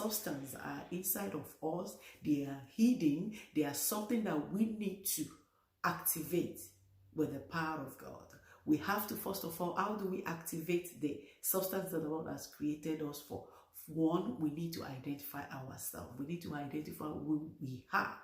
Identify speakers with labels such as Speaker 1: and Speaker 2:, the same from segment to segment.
Speaker 1: substance are inside of us. They are hidden. They are something that we need to activate with the power of God. We have to, first of all, how do we activate the substance that the Lord has created us for? One, we need to identify ourselves. We need to identify who we are.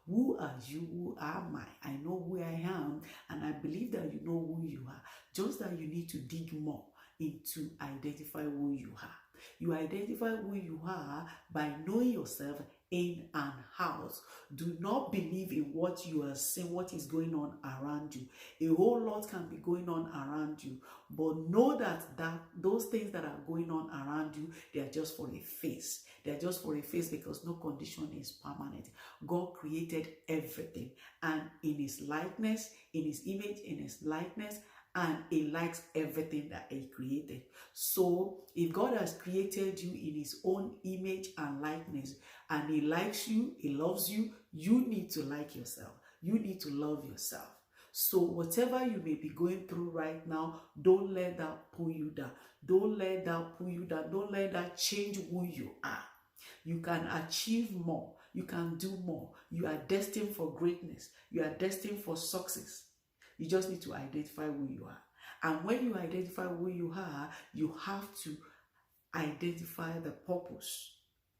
Speaker 1: Who are you? Who am I? I know who I am, and I believe that you know who you are. Just that you need to dig more into identify who you are. You identify who you are by knowing yourself in and out. Do not believe in what you are saying, what is going on around you. A whole lot can be going on around you, but know that those things that are going on around you, they are just for a phase. They are just for a phase, because no condition is permanent. God created everything, and in his likeness, in his image, in his likeness, and he likes everything that he created. So if God has created you in his own image and likeness, and he likes you, he loves you, you need to like yourself. You need to love yourself. So whatever you may be going through right now, don't let that pull you down. Don't let that pull you down. Don't let that change who you are. You can achieve more. You can do more. You are destined for greatness. You are destined for success. You just need to identify who you are. And when you identify who you are, you have to identify the purpose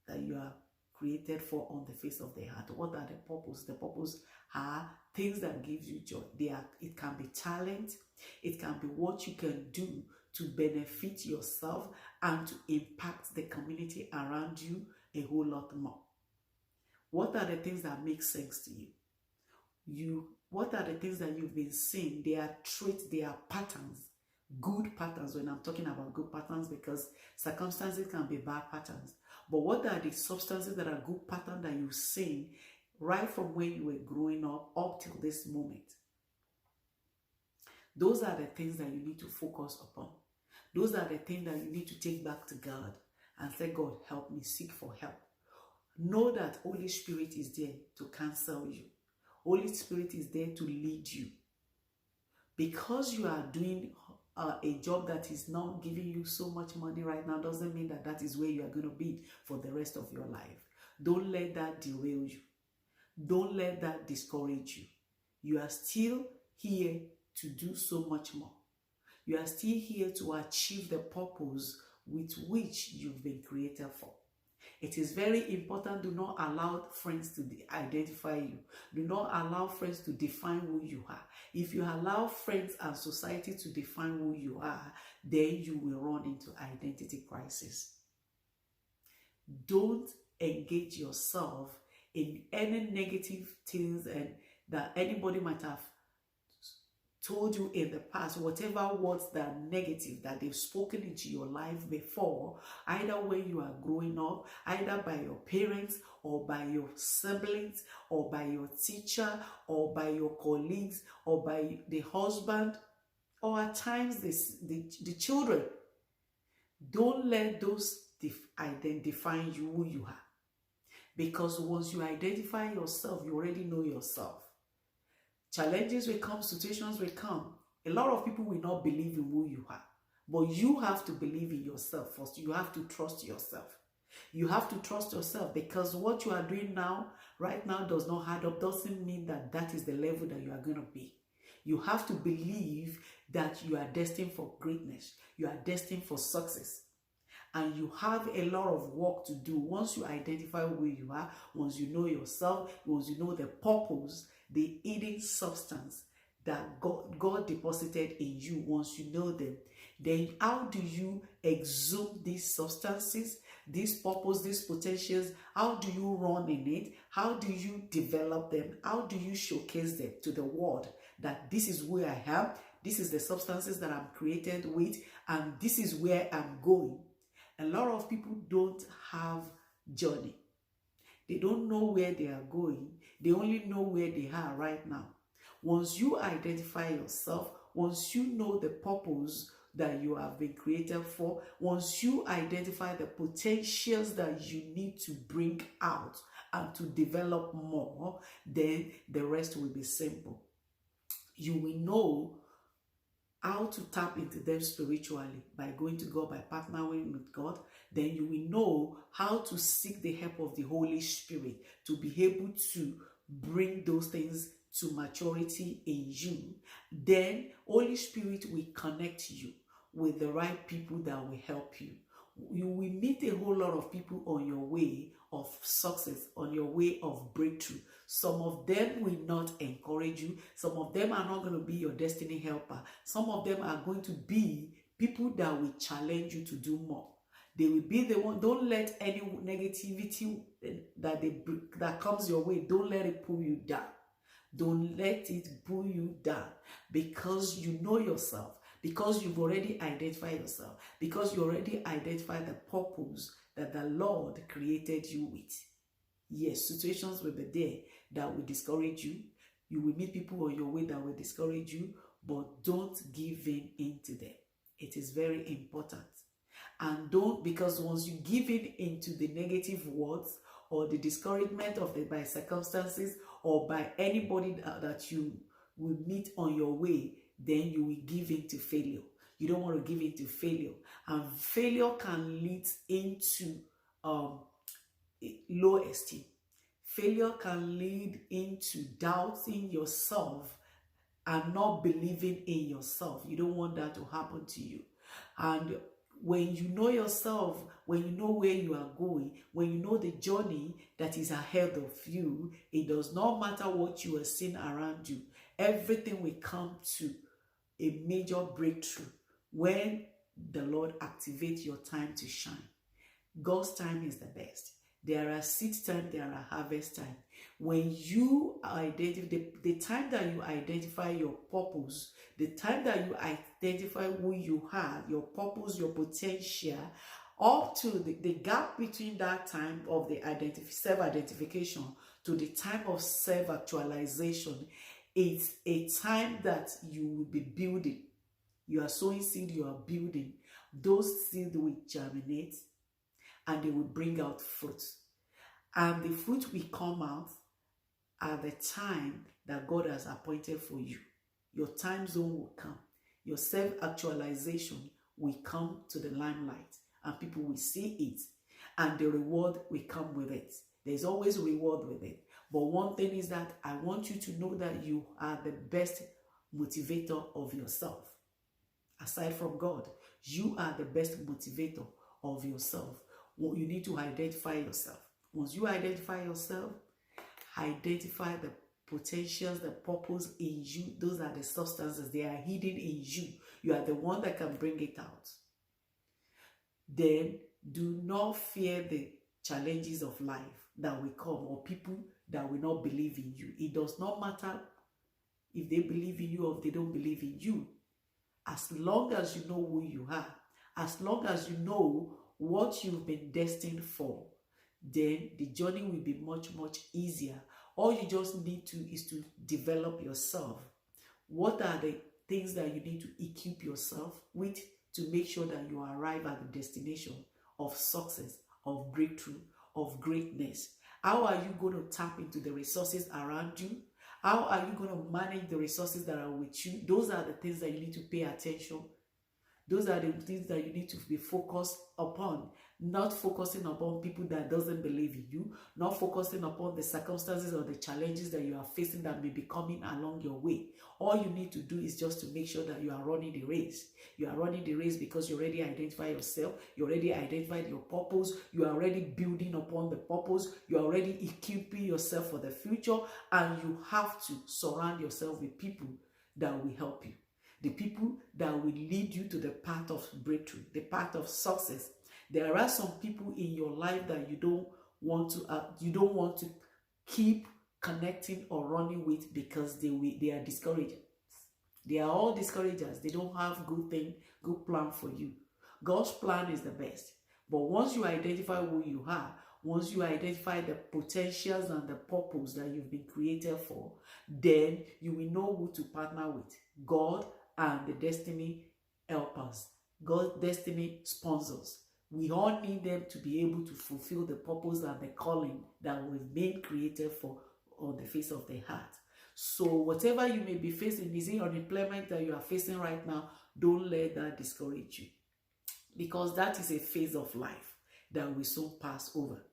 Speaker 1: that you are created for on the face of the earth. What are the purpose? The purpose are things that give you joy. It can be talent. It can be what you can do to benefit yourself and to impact the community around you a whole lot more. What are the things that make sense to you? What are the things that you've been seeing? They are traits, they are patterns, good patterns. When I'm talking about good patterns, because circumstances can be bad patterns. But what are the substances that are good patterns that you've seen right from when you were growing up till this moment? Those are the things that you need to focus upon. Those are the things that you need to take back to God and say, God, help me, seek for help. Know that Holy Spirit is there to counsel you. Holy Spirit is there to lead you. Because you are doing a job that is not giving you so much money right now, doesn't mean that that is where you are going to be for the rest of your life. Don't let that derail you. Don't let that discourage you. You are still here to do so much more. You are still here to achieve the purpose with which you've been created for. It is very important. Do not allow friends to identify you. Do not allow friends to define who you are. If you allow friends and society to define who you are, then you will run into identity crisis. Don't engage yourself in any negative things and that anybody might have told you in the past, whatever words that are negative that they've spoken into your life before, either when you are growing up, either by your parents or by your siblings or by your teacher or by your colleagues or by the husband or at times the children. Don't let those identify you who you are. Because once you identify yourself, you already know yourself. Challenges will come, situations will come. A lot of people will not believe in who you are. But you have to believe in yourself first. You have to trust yourself. You have to trust yourself, because what you are doing now, right now, does not add up. Doesn't mean that that is the level that you are going to be. You have to believe that you are destined for greatness. You are destined for success. And you have a lot of work to do. Once you identify who you are, once you know yourself, once you know the purpose, the hidden substance that God deposited in you, once you know them, then how do you exhume these substances, this purpose, these potentials? How do you run in it? How do you develop them? How do you showcase them to the world that this is where I am, this is the substances that I'm created with, and this is where I'm going? A lot of people don't have journey. They don't know where they are going. They only know where they are right now. Once you identify yourself, once you know the purpose that you have been created for, once you identify the potentials that you need to bring out and to develop more, then the rest will be simple. You will know how to tap into them spiritually by going to God, by partnering with God. Then you will know how to seek the help of the Holy Spirit to be able to bring those things to maturity in you. Then Holy Spirit will connect you with the right people that will help you. You will meet a whole lot of people on your way of success, on your way of breakthrough. Some of them will not encourage you. Some of them are not going to be your destiny helper. Some of them are going to be people that will challenge you to do more. They will be the one. Don't let any negativity that comes your way, don't let it pull you down. Don't let it pull you down, because you know yourself, because you've already identified yourself, because you already identified the purpose that the Lord created you with. Yes, situations will be there that will discourage you. You will meet people on your way that will discourage you, but don't give in to them. It is very important. And don't, because once you give into the negative words or the discouragement of by circumstances or by anybody that you will meet on your way, then you will give in to failure. You don't want to give in to failure. And failure can lead into low esteem. Failure can lead into doubting yourself and not believing in yourself. You don't want that to happen to you. And when you know yourself, when you know where you are going, when you know the journey that is ahead of you, it does not matter what you are seeing around you. Everything will come to a major breakthrough when the Lord activates your time to shine. God's time is the best. There are seed time, there are harvest time. When you identify the time that you identify your purpose, the time that you identify who you are, your purpose, your potential, up to the gap between that time of the self-identification to the time of self-actualization, it's a time that you will be building. You are sowing seed, you are building. Those seeds will germinate and they will bring out fruit. And the fruit will come out at the time that God has appointed for you. Your time zone will come. Your self-actualization will come to the limelight and people will see it. And the reward will come with it. There's always a reward with it. But one thing is that I want you to know that you are the best motivator of yourself. Aside from God, you are the best motivator of yourself. You need to identify yourself. Once you identify yourself, identify the potentials, the purpose in you. Those are the substances. They are hidden in you. You are the one that can bring it out. Then do not fear the challenges of life that will come or people that will not believe in you. It does not matter if they believe in you or if they don't believe in you. As long as you know who you are, as long as you know what you've been destined for, then the journey will be much, much easier. All you just need to is to develop yourself. What are the things that you need to equip yourself with to make sure that you arrive at the destination of success, of breakthrough, of greatness? How are you going to tap into the resources around you? How are you going to manage the resources that are with you? Those are the things that you need to pay attention. Those are the things that you need to be focused upon. Not focusing upon people that doesn't believe in you. Not focusing upon the circumstances or the challenges that you are facing that may be coming along your way. All you need to do is just to make sure that you are running the race. You are running the race because you already identify yourself. You already identified your purpose. You are already building upon the purpose. You are already equipping yourself for the future. And you have to surround yourself with people that will help you. The people that will lead you to the path of breakthrough, the path of success. There are some people in your life that you don't want to keep connecting or running with because they are discouragers. They are all discouragers. They don't have good plan for you. God's plan is the best. But once you identify who you are, once you identify the potentials and the purpose that you've been created for, then you will know who to partner with. God and the destiny helpers, God's destiny sponsors. We all need them to be able to fulfill the purpose and the calling that we've been created for on the face of the heart. So whatever you may be facing, is it unemployment that you are facing right now? Don't let that discourage you, because that is a phase of life that will soon pass over.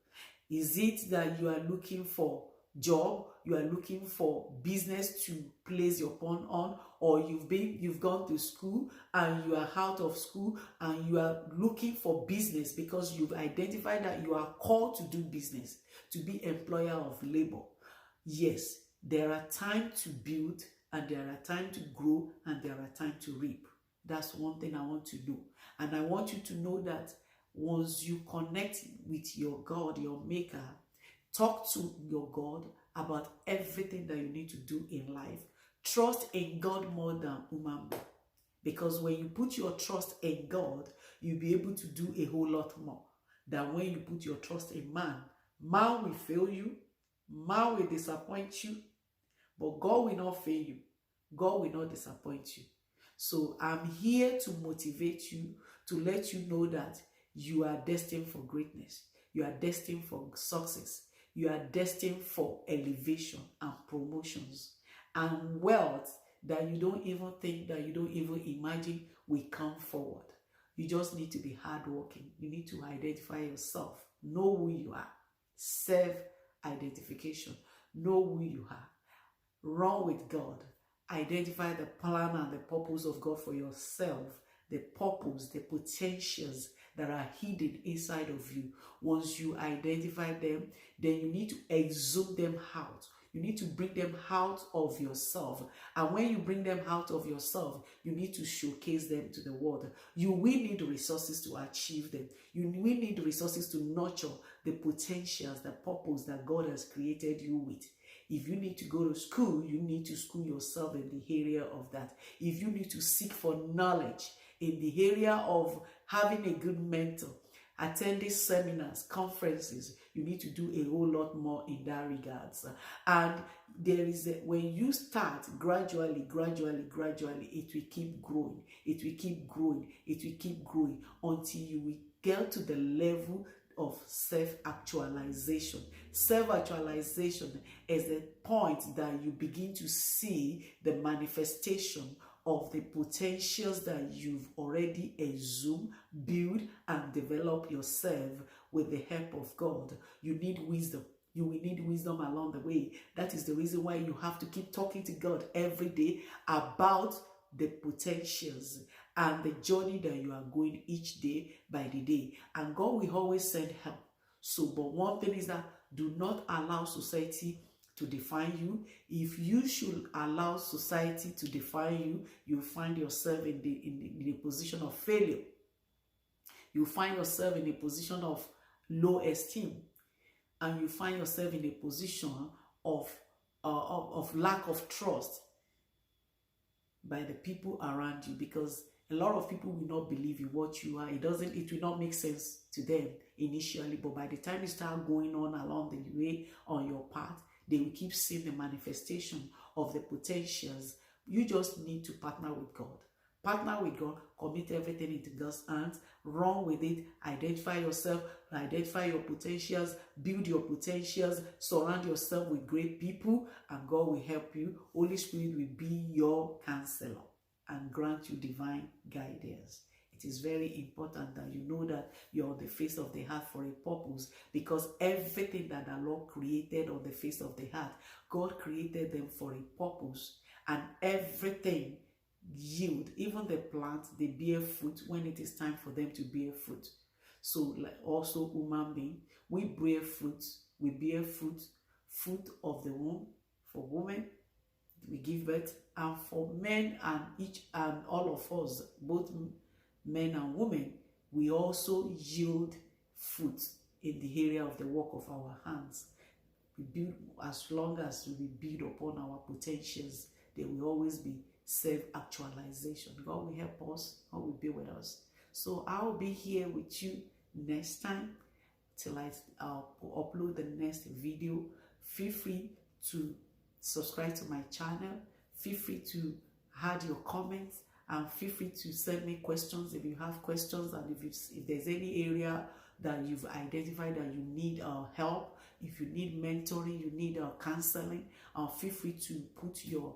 Speaker 1: Is it that you are looking for job, you are looking for business to place your pawn on, or you've gone to school and you are out of school and you are looking for business because you've identified that you are called to do business, to be employer of labor? Yes, there are time to build, and there are time to grow, and there are time to reap. That's one thing I want to do. And I want you to know that once you connect with your God, your maker, talk to your God about everything that you need to do in life. Trust in God more than human being. Because when you put your trust in God, you'll be able to do a whole lot more than when you put your trust in man. Man will fail you. Man will disappoint you. But God will not fail you. God will not disappoint you. So I'm here to motivate you, to let you know that you are destined for greatness. You are destined for success. You are destined for elevation and promotions and wealth that you don't even think, that you don't even imagine will come forward. You just need to be hardworking. You need to identify yourself. Know who you are. Self-identification. Know who you are. Run with God. Identify the plan and the purpose of God for yourself. The purpose, the potentials that are hidden inside of you. Once you identify them, then you need to exude them out. You need to bring them out of yourself. And when you bring them out of yourself, you need to showcase them to the world. You will need resources to achieve them. You will need resources to nurture the potentials, the purpose that God has created you with. If you need to go to school, you need to school yourself in the area of that. If you need to seek for knowledge in the area of having a good mentor, attending seminars, conferences, you need to do a whole lot more in that regards. And there is when you start gradually, it will keep growing. It will keep growing. It will keep growing until you will get to the level of self-actualization. Self-actualization is the point that you begin to see the manifestation of the potentials that you've already assumed, build, and develop yourself with the help of God. You need wisdom. You will need wisdom along the way. That is the reason why you have to keep talking to God every day about the potentials and the journey that you are going each day by the day. And God will always send help. So, but one thing is that do not allow society to define you. If you should allow society to define you, you find yourself in the position of failure. You find yourself in a position of low esteem, and you find yourself in a position of lack of trust by the people around you, because a lot of people will not believe you what you are. It will not make sense to them initially, but by the time you start going on along the way on your path, they will keep seeing the manifestation of the potentials. You just need to partner with God. Partner with God, commit everything into God's hands, run with it, identify yourself, identify your potentials, build your potentials, surround yourself with great people, and God will help you. Holy Spirit will be your counselor and grant you divine guidance. It is very important that you know that you're on the face of the earth for a purpose, because everything that the Lord created on the face of the earth, God created them for a purpose, and everything yield, even the plants, they bear fruit when it is time for them to bear fruit. So like also human being, we bear fruit. We bear fruit of the womb. For women, we give birth, and for men and all of us, both men and women, we also yield fruit in the area of the work of our hands. We build, as long as we build upon our potentials, there will always be self-actualization. God will help us. God will be with us. So I'll be here with you next time till I upload the next video. Feel free to subscribe to my channel. Feel free to add your comments, and feel free to send me questions if you have questions, and if there's any area that you've identified that you need help, if you need mentoring, you need counseling, feel free to put your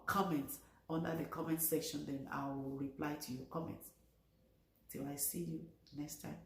Speaker 1: comments under the comment section. Then I will reply to your comments. Till I see you next time.